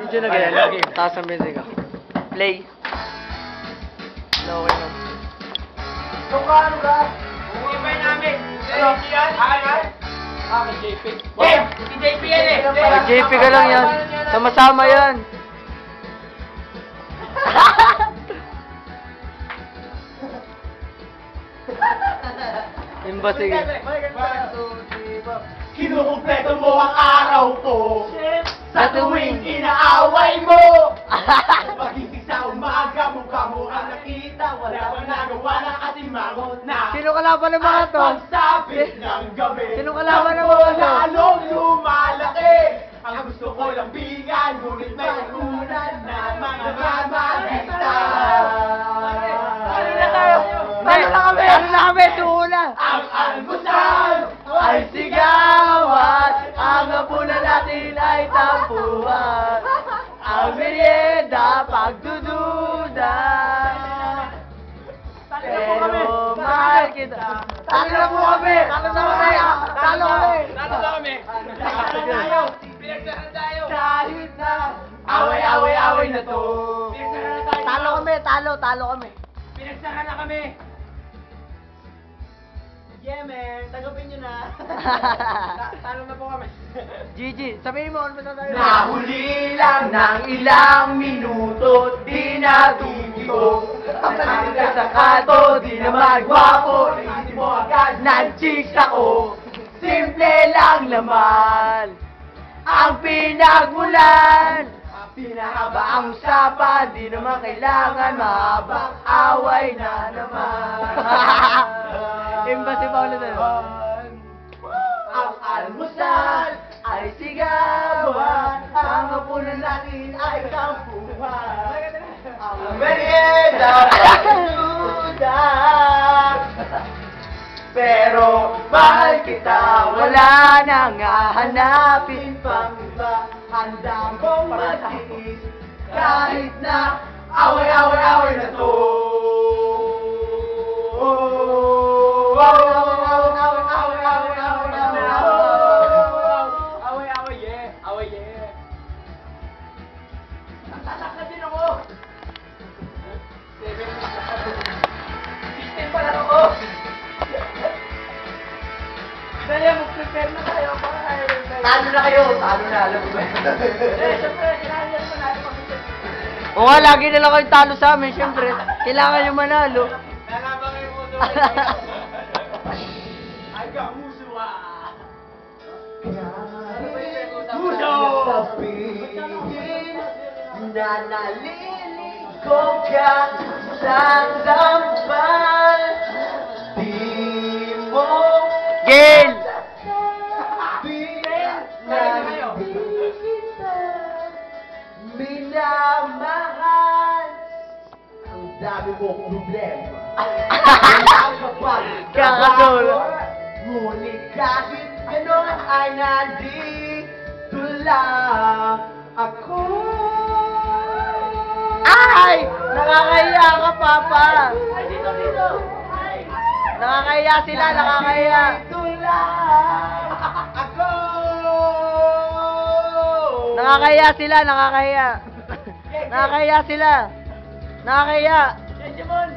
Video na ganyan, lagi. Taas ang music ka. Play. Okay na. Ito ka, ano ka? Ibay namin. Ano? Yan? Kay JP. Game! Si JP yan eh. Kay JP ka lang yan. Sama-sama yan. Imba, sige. Kinukumpleto mo ang araw ko. Sa tuwing inaaway mo. Pagising sa umaga, mukha mo ang nakita. Wala bang nagawa na kasimangot na. Sino kalaban ng mga to? At pagsapit ng gabi. Sino kalaban ng mga to? Lalong lumalaki. Ang gusto ko lang bingan, ngunit may unan na magmamalita. Ano na kayo? Ano na kami? Ano na kami? Tuuna! Ang almusal ay sigawan. Ang hapunan natin ay tampuhan. Ang merienda, pagdududa. Pero mahal kita. Talo na po kami! Talo na kami! Talo kami! Tayo! Pinagsahan tayo! Kahit na away-away na to. Talo kami! Talo kami! Pinagsahan na kami! Yeah, man. Tagapin nyo na. Talo na po kami. Gigi, sabihin mo, ano ba tayo? Nahuli lang ng ilang minuto, di na tumito. Nakita sa kanto, di naman gwapo. Naisip mo agad, nan-chicks ako. Simple lang naman ang pinagmulan. Pinahaba ang usapan, di naman kailangan mahabang away na naman. Imba si Paolo na. Ang almusal ay sigawan, ang hapunan natin ay tampuhan. Ang merienda ay duda. Pero mahal kita, Wala nang hahanapin pang iba, handa kong matiis kahit na away-away na to. Away-away, yeah. Away, yeah. Nagtatak na din ako. System pa lang ako. Kaya mag-prepare na tayo para tayo. Talo na kayo. Talo na, alam mo ba? Siyempre, kailangan naman natin mag-prepare. Oo nga, lagi na lang kayong talo sa amin, siyempre. Kailangan yung manalo. Nalabang kayo mo doon. Ay, kamuso ah. Puso! Na naliligo ka sa dampal. Di mo Gail! minamahal. Ang dami mong problema. Kakasolo. Ngunit kahit ganon ay nandito lang ako. Ay! Nakakahiya ka, Papa! Ay, dito! Ay! Nakakahiya sila, nakakahiya! Dito lang ako. Nakakahiya sila, nakakahiya! Nakakahiya sila! Nakakahiya! Jejemon!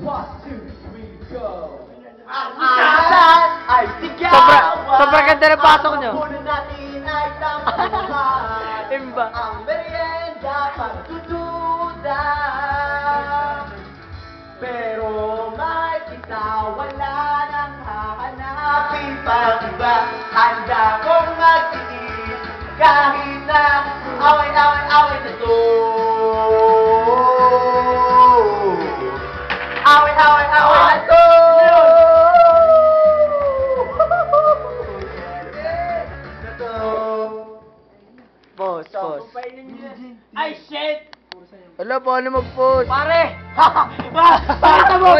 One, two, three, go! Ang almusal ay sigawan. Sobra ganda ng pasok nyo. Ang hapunan natin ay tampuhan. Imba. Ang merienda pagdududa. Pero may kita wala nang hahanapin pang iba. Handa kong magtiis kahit na away na to. Away na to. Pause. Ay, shit! Wala, paano mag-pause? Pare! Pare mo!